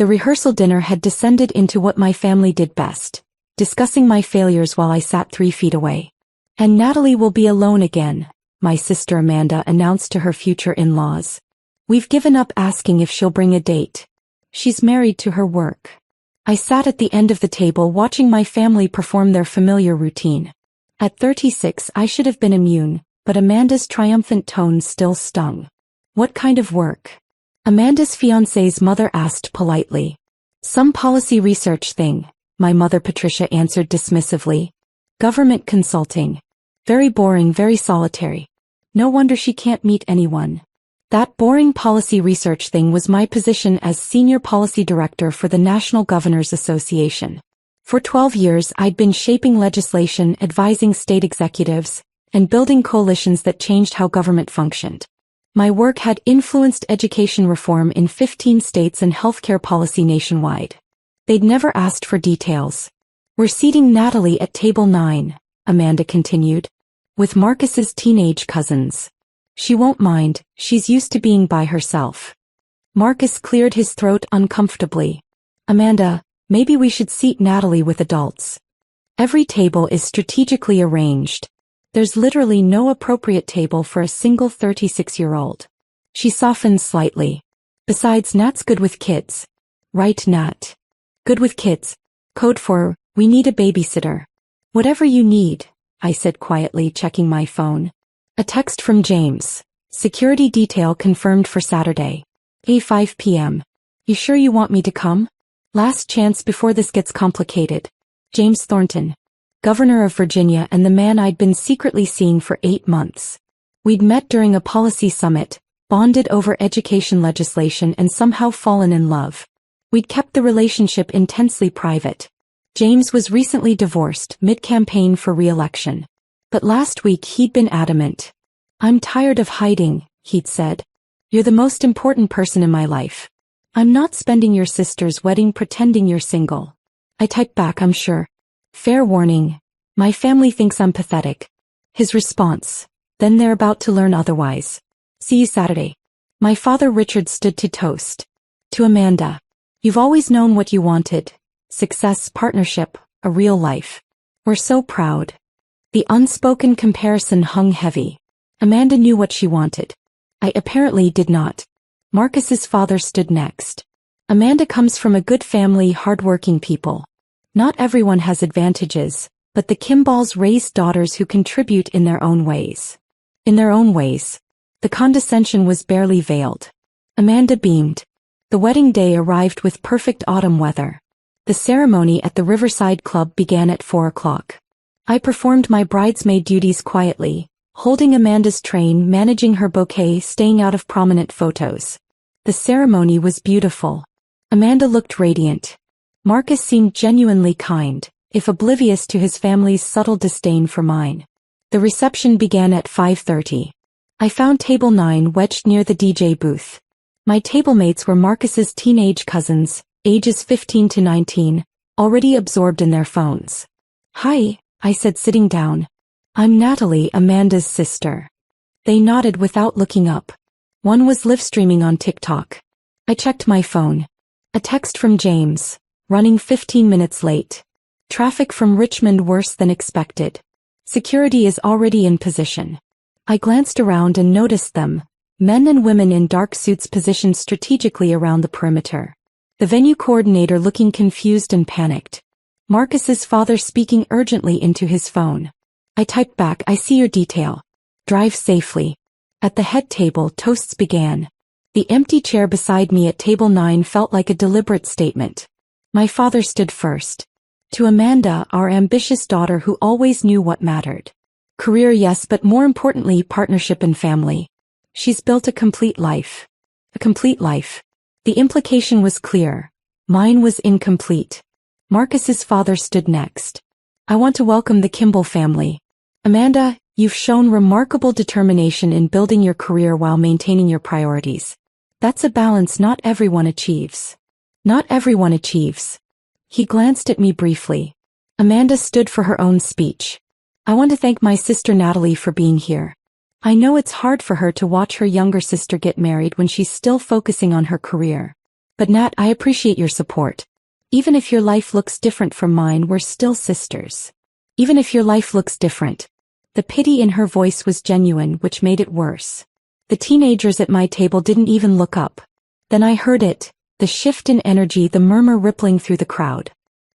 The rehearsal dinner had descended into what my family did best, discussing my failures while I sat 3 feet away. And Natalie will be alone again, my sister Amanda announced to her future in-laws. We've given up asking if she'll bring a date. She's married to her work. I sat at the end of the table watching my family perform their familiar routine. At 36 I should have been immune, but Amanda's triumphant tone still stung. What kind of work? Amanda's fiancé's mother asked politely. Some policy research thing, my mother Patricia answered dismissively. Government consulting. Very boring, very solitary. No wonder she can't meet anyone. That boring policy research thing was my position as Senior Policy Director for the National Governors Association. For 12 years I'd been shaping legislation, advising state executives, and building coalitions that changed how government functioned. My work had influenced education reform in 15 states and healthcare policy nationwide. They'd never asked for details. We're seating Natalie at table 9, Amanda continued, with Marcus's teenage cousins. She won't mind, she's used to being by herself. Marcus cleared his throat uncomfortably. Amanda, maybe we should seat Natalie with adults. Every table is strategically arranged. There's literally no appropriate table for a single 36-year-old. She softened slightly. Besides, Nat's good with kids. Right, Nat? Good with kids. Code for, we need a babysitter. Whatever you need, I said quietly, checking my phone. A text from James. Security detail confirmed for Saturday. 5 p.m. You sure you want me to come? Last chance before this gets complicated. James Thornton, Governor of Virginia and the man I'd been secretly seeing for 8 months. We'd met during a policy summit, bonded over education legislation and somehow fallen in love. We'd kept the relationship intensely private. James was recently divorced mid-campaign for re-election. But last week he'd been adamant. I'm tired of hiding, he'd said. You're the most important person in my life. I'm not spending your sister's wedding pretending you're single. I typed back, I'm sure. Fair warning. My family thinks I'm pathetic. His response. Then they're about to learn otherwise. See you Saturday. My father Richard stood to toast. To Amanda. You've always known what you wanted. Success, partnership, a real life. We're so proud. The unspoken comparison hung heavy. Amanda knew what she wanted. I apparently did not. Marcus's father stood next. Amanda comes from a good family, hardworking people. Not everyone has advantages, but the Kimballs raised daughters who contribute in their own ways. In their own ways. The condescension was barely veiled. Amanda beamed. The wedding day arrived with perfect autumn weather. The ceremony at the Riverside Club began at 4 o'clock. I performed my bridesmaid duties quietly, holding Amanda's train, managing her bouquet, staying out of prominent photos. The ceremony was beautiful. Amanda looked radiant. Marcus seemed genuinely kind, if oblivious to his family's subtle disdain for mine. The reception began at 5:30. I found table 9 wedged near the DJ booth. My tablemates were Marcus's teenage cousins, ages 15 to 19, already absorbed in their phones. Hi, I said, sitting down. I'm Natalie, Amanda's sister. They nodded without looking up. One was live-streaming on TikTok. I checked my phone. A text from James, running 15 minutes late. Traffic from Richmond worse than expected. Security is already in position. I glanced around and noticed them, men and women in dark suits positioned strategically around the perimeter. The venue coordinator looking confused and panicked. Marcus's father speaking urgently into his phone. I typed back, I see your detail. Drive safely. At the head table, toasts began. The empty chair beside me at table 9 felt like a deliberate statement. My father stood first. To Amanda, our ambitious daughter who always knew what mattered. Career, yes, but more importantly, partnership and family. She's built a complete life. A complete life. The implication was clear. Mine was incomplete. Marcus's father stood next. I want to welcome the Kimball family. Amanda, you've shown remarkable determination in building your career while maintaining your priorities. That's a balance not everyone achieves. Not everyone achieves. He glanced at me briefly. Amanda stood for her own speech. I want to thank my sister Natalie for being here. I know it's hard for her to watch her younger sister get married when she's still focusing on her career. But Nat, I appreciate your support. Even if your life looks different from mine, we're still sisters. Even if your life looks different. The pity in her voice was genuine, which made it worse. The teenagers at my table didn't even look up. Then I heard it, the shift in energy, the murmur rippling through the crowd.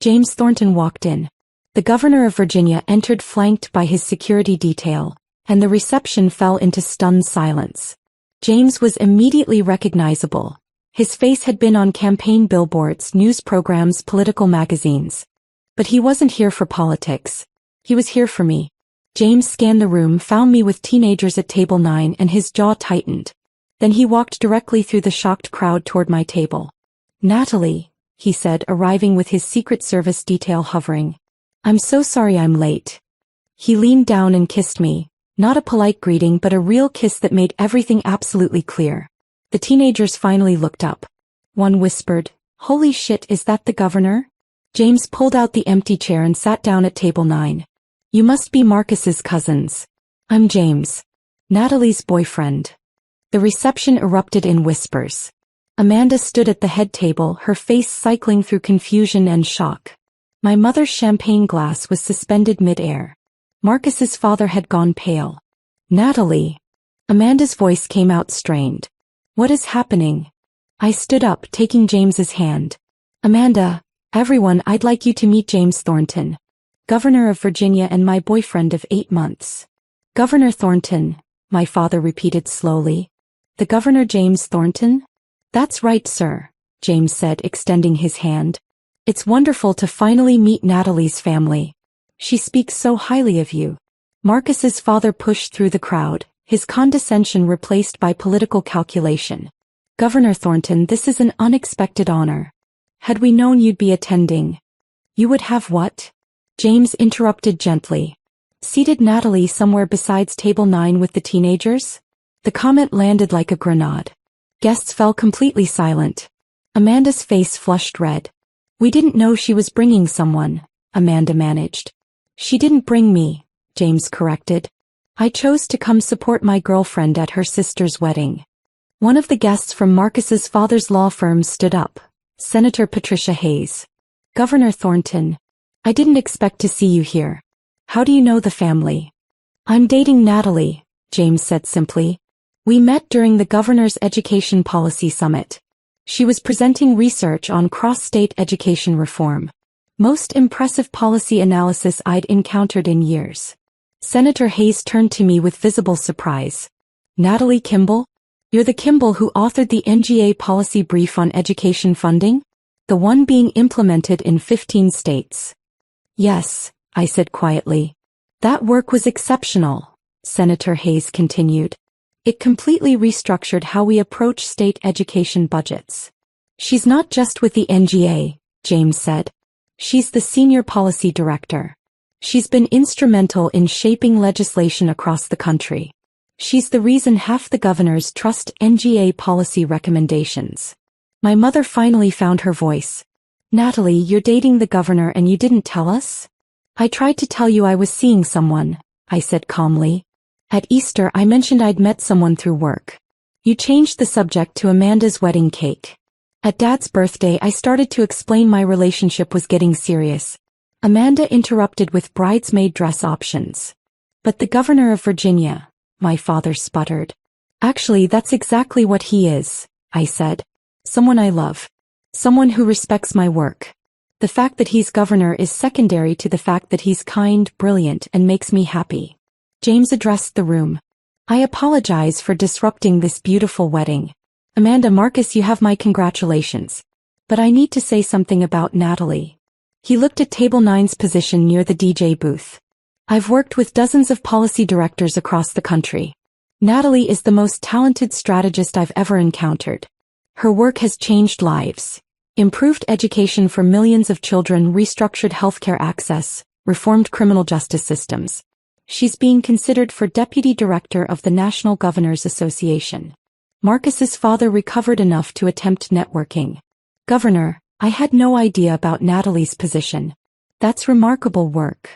James Thornton walked in. The governor of Virginia entered flanked by his security detail, and the reception fell into stunned silence. James was immediately recognizable. His face had been on campaign billboards, news programs, political magazines. But he wasn't here for politics. He was here for me. James scanned the room, found me with teenagers at table 9, and his jaw tightened. Then he walked directly through the shocked crowd toward my table. "Natalie," he said, arriving with his Secret Service detail hovering. "I'm so sorry I'm late." He leaned down and kissed me, not a polite greeting but a real kiss that made everything absolutely clear. The teenagers finally looked up. One whispered, "Holy shit, is that the governor?" James pulled out the empty chair and sat down at table 9. "You must be Marcus's cousins." "I'm James. Natalie's boyfriend." The reception erupted in whispers. Amanda stood at the head table, her face cycling through confusion and shock. My mother's champagne glass was suspended mid-air. Marcus's father had gone pale. "Natalie." Amanda's voice came out strained. "What is happening?" I stood up, taking James's hand. "Amanda, everyone, I'd like you to meet James Thornton, governor of Virginia and my boyfriend of 8 months. "Governor Thornton," my father repeated slowly. "The Governor James Thornton?" "That's right, sir," James said, extending his hand. "It's wonderful to finally meet Natalie's family. She speaks so highly of you." Marcus's father pushed through the crowd, his condescension replaced by political calculation. "Governor Thornton, this is an unexpected honor. Had we known you'd be attending." "You would have what?" James interrupted gently. "Seated Natalie somewhere besides table 9 with the teenagers?" The comment landed like a grenade. Guests fell completely silent. Amanda's face flushed red. "We didn't know she was bringing someone," Amanda managed. "She didn't bring me," James corrected. "I chose to come support my girlfriend at her sister's wedding." One of the guests from Marcus's father's law firm stood up, Senator Patricia Hayes. "Governor Thornton, I didn't expect to see you here. How do you know the family?" "I'm dating Natalie," James said simply. "We met during the governor's education policy summit. She was presenting research on cross-state education reform. Most impressive policy analysis I'd encountered in years." Senator Hayes turned to me with visible surprise. "Natalie Kimball? You're the Kimball who authored the NGA policy brief on education funding? The one being implemented in 15 states." "Yes," I said quietly. "That work was exceptional," Senator Hayes continued. "It completely restructured how we approach state education budgets." "She's not just with the NGA," James said. "She's the senior policy director. She's been instrumental in shaping legislation across the country. She's the reason half the governors trust NGA policy recommendations." My mother finally found her voice. "Natalie, you're dating the governor and you didn't tell us?" "I tried to tell you I was seeing someone," I said calmly. "At Easter I mentioned I'd met someone through work. You changed the subject to Amanda's wedding cake. At Dad's birthday I started to explain my relationship was getting serious." Amanda interrupted with bridesmaid dress options. "But the governor of Virginia," my father sputtered. "Actually, that's exactly what he is," I said. "Someone I love. Someone who respects my work. The fact that he's governor is secondary to the fact that he's kind, brilliant, and makes me happy." James addressed the room. "I apologize for disrupting this beautiful wedding. Amanda, Marcus, you have my congratulations. But I need to say something about Natalie." He looked at table 9's position near the DJ booth. "I've worked with dozens of policy directors across the country. Natalie is the most talented strategist I've ever encountered. Her work has changed lives, improved education for millions of children, restructured healthcare access, reformed criminal justice systems. She's being considered for deputy director of the National Governors Association." Marcus's father recovered enough to attempt networking. "Governor, I had no idea about Natalie's position. That's remarkable work."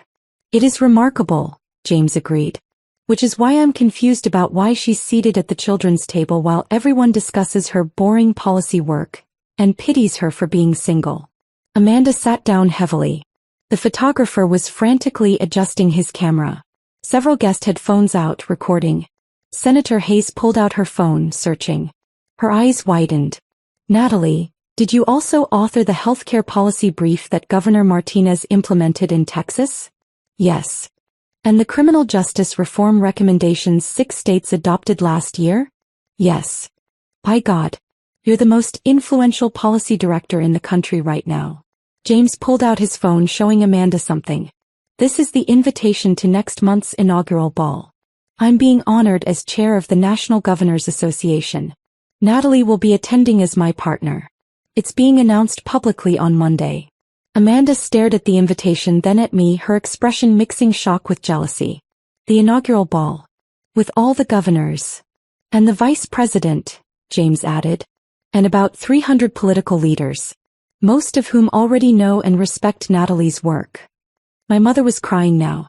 "It is remarkable," James agreed. "Which is why I'm confused about why she's seated at the children's table while everyone discusses her boring policy work," and pities her for being single. Amanda sat down heavily. The photographer was frantically adjusting his camera. Several guests had phones out, recording. Senator Hayes pulled out her phone, searching. Her eyes widened. "Natalie, did you also author the healthcare policy brief that Governor Martinez implemented in Texas?" "Yes." "And the criminal justice reform recommendations 6 states adopted last year?" "Yes." "By God. You're the most influential policy director in the country right now." James pulled out his phone, showing Amanda something. "This is the invitation to next month's inaugural ball. I'm being honored as chair of the National Governors Association. Natalie will be attending as my partner. It's being announced publicly on Monday." Amanda stared at the invitation, then at me, her expression mixing shock with jealousy. "The inaugural ball. With all the governors. And the vice president," James added. "And about 300 political leaders. Most of whom already know and respect Natalie's work." My mother was crying now.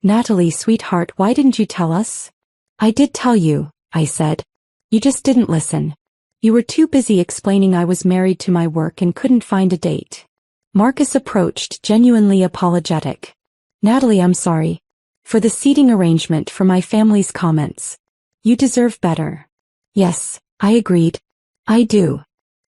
"Natalie, sweetheart, why didn't you tell us?" "I did tell you," I said. "You just didn't listen. You were too busy explaining I was married to my work and couldn't find a date." Marcus approached, genuinely apologetic. "Natalie, I'm sorry. For the seating arrangement, for my family's comments. You deserve better." "Yes," I agreed. "I do."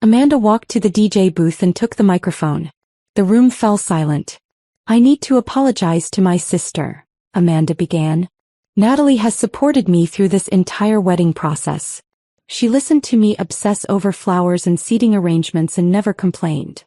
Amanda walked to the DJ booth and took the microphone. The room fell silent. "I need to apologize to my sister," Amanda began. "Natalie has supported me through this entire wedding process. She listened to me obsess over flowers and seating arrangements and never complained."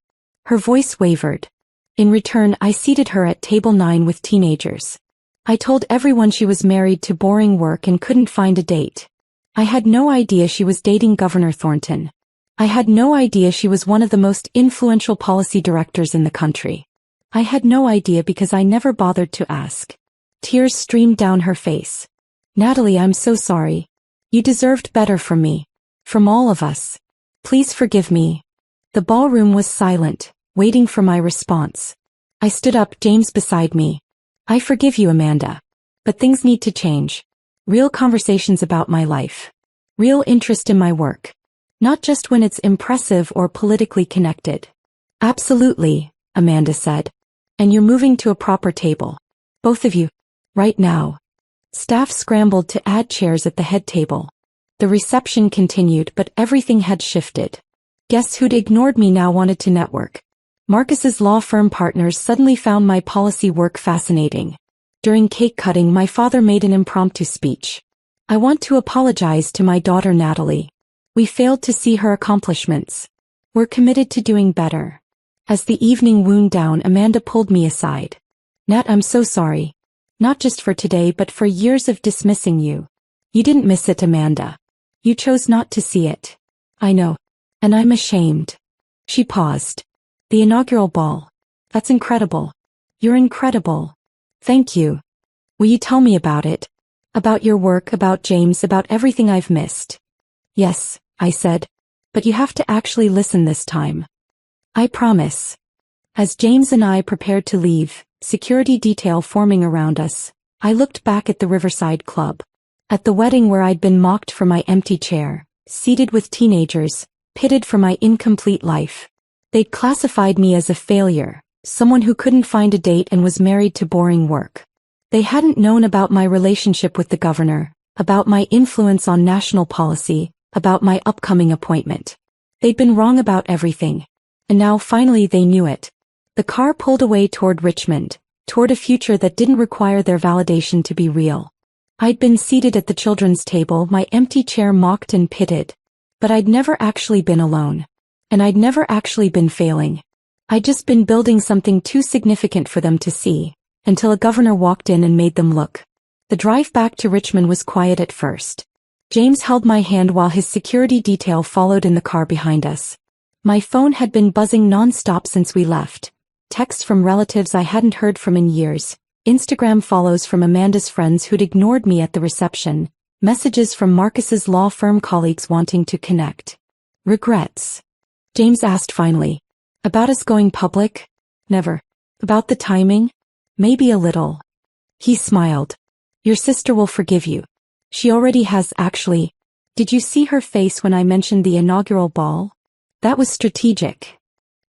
Her voice wavered. "In return, I seated her at table 9 with teenagers. I told everyone she was married to boring work and couldn't find a date. I had no idea she was dating Governor Thornton. I had no idea she was one of the most influential policy directors in the country. I had no idea because I never bothered to ask." Tears streamed down her face. "Natalie, I'm so sorry. You deserved better from me. From all of us. Please forgive me." The ballroom was silent, waiting for my response. I stood up, James beside me. "I forgive you, Amanda. But things need to change. Real conversations about my life. Real interest in my work. Not just when it's impressive or politically connected." "Absolutely," Amanda said. "And you're moving to a proper table. Both of you. Right now." Staff scrambled to add chairs at the head table. The reception continued, but everything had shifted. Guests who'd ignored me now wanted to network. Marcus's law firm partners suddenly found my policy work fascinating. During cake cutting, my father made an impromptu speech. "I want to apologize to my daughter Natalie. We failed to see her accomplishments. We're committed to doing better." As the evening wound down, Amanda pulled me aside. "Nat, I'm so sorry. Not just for today but for years of dismissing you. You didn't miss it, Amanda. You chose not to see it. I know. And I'm ashamed." She paused. "The inaugural ball. That's incredible. You're incredible. Thank you. Will you tell me about it? About your work, about James, about everything I've missed?" "Yes," I said. "But you have to actually listen this time." "I promise." As James and I prepared to leave, security detail forming around us, I looked back at the Riverside Club. At the wedding where I'd been mocked for my empty chair, seated with teenagers, pitted for my incomplete life. They'd classified me as a failure, someone who couldn't find a date and was married to boring work. They hadn't known about my relationship with the governor, about my influence on national policy, about my upcoming appointment. They'd been wrong about everything. And now finally they knew it. The car pulled away toward Richmond, toward a future that didn't require their validation to be real. I'd been seated at the children's table, my empty chair mocked and pitted. But I'd never actually been alone. And I'd never actually been failing. I'd just been building something too significant for them to see, until a governor walked in and made them look. The drive back to Richmond was quiet at first. James held my hand while his security detail followed in the car behind us. My phone had been buzzing non-stop since we left. Texts from relatives I hadn't heard from in years, Instagram follows from Amanda's friends who'd ignored me at the reception, messages from Marcus's law firm colleagues wanting to connect. "Regrets?" James asked finally. "About us going public? Never. About the timing? Maybe a little." He smiled. "Your sister will forgive you. She already has, actually. Did you see her face when I mentioned the inaugural ball? That was strategic.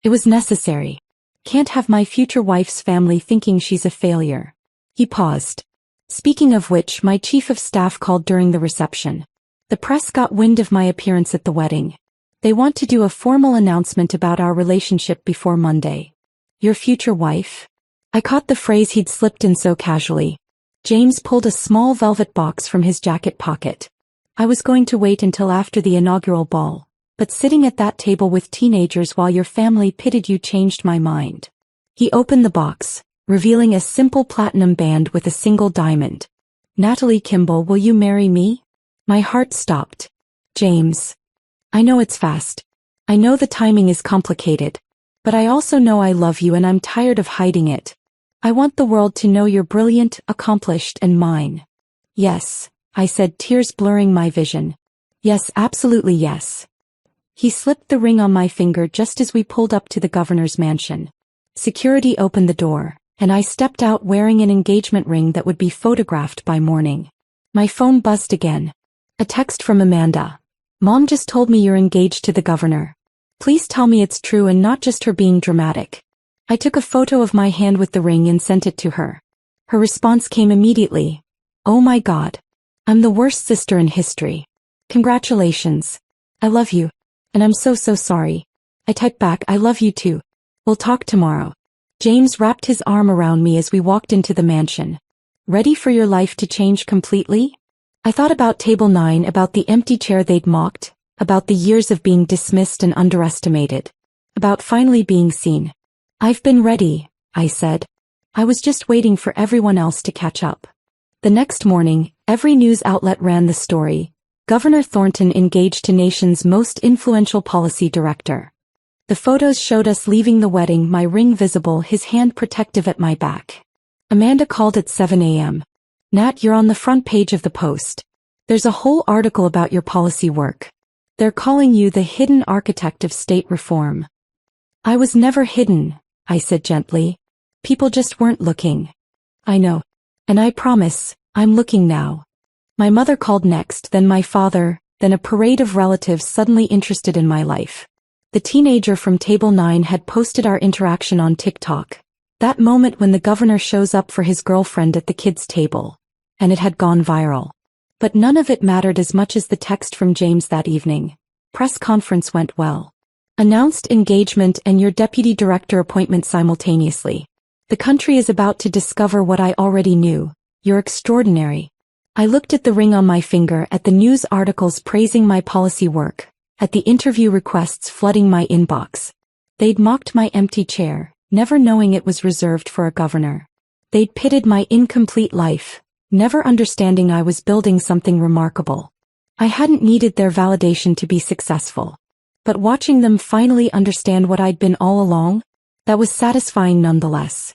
It was necessary. Can't have my future wife's family thinking she's a failure. He paused. Speaking of which, my chief of staff called during the reception. The press got wind of my appearance at the wedding. They want to do a formal announcement about our relationship before Monday. Your future wife? I caught the phrase he'd slipped in so casually. James pulled a small velvet box from his jacket pocket. I was going to wait until after the inaugural ball, but sitting at that table with teenagers while your family pitted you changed my mind. He opened the box, revealing a simple platinum band with a single diamond. Natalie Kimball, will you marry me? My heart stopped. James. I know it's fast. I know the timing is complicated. But I also know I love you and I'm tired of hiding it. I want the world to know you're brilliant, accomplished, and mine. Yes, I said, tears blurring my vision. Yes, absolutely yes. He slipped the ring on my finger just as we pulled up to the governor's mansion. Security opened the door, and I stepped out wearing an engagement ring that would be photographed by morning. My phone buzzed again. A text from Amanda. Mom just told me you're engaged to the governor. Please tell me it's true and not just her being dramatic. I took a photo of my hand with the ring and sent it to her. Her response came immediately. Oh my God. I'm the worst sister in history. Congratulations. I love you. And I'm so sorry. I typed back, I love you too. We'll talk tomorrow. James wrapped his arm around me as we walked into the mansion. Ready for your life to change completely? I thought about Table 9, about the empty chair they'd mocked, about the years of being dismissed and underestimated, about finally being seen. I've been ready, I said. I was just waiting for everyone else to catch up. The next morning, every news outlet ran the story. Governor Thornton engaged to nation's most influential policy director. The photos showed us leaving the wedding, my ring visible, his hand protective at my back. Amanda called at 7 a.m. Nat, you're on the front page of the Post. There's a whole article about your policy work. They're calling you the hidden architect of state reform. I was never hidden, I said gently. People just weren't looking. I know. And I promise, I'm looking now. My mother called next, then my father, then a parade of relatives suddenly interested in my life. The teenager from Table 9 had posted our interaction on TikTok. That moment when the governor shows up for his girlfriend at the kids' table. And it had gone viral. But none of it mattered as much as the text from James that evening. Press conference went well. Announced engagement and your deputy director appointment simultaneously. The country is about to discover what I already knew. You're extraordinary. I looked at the ring on my finger, at the news articles praising my policy work, at the interview requests flooding my inbox. They'd mocked my empty chair, never knowing it was reserved for a governor. They'd pitted my incomplete life, never understanding I was building something remarkable. I hadn't needed their validation to be successful. But watching them finally understand what I'd been all along, that was satisfying nonetheless.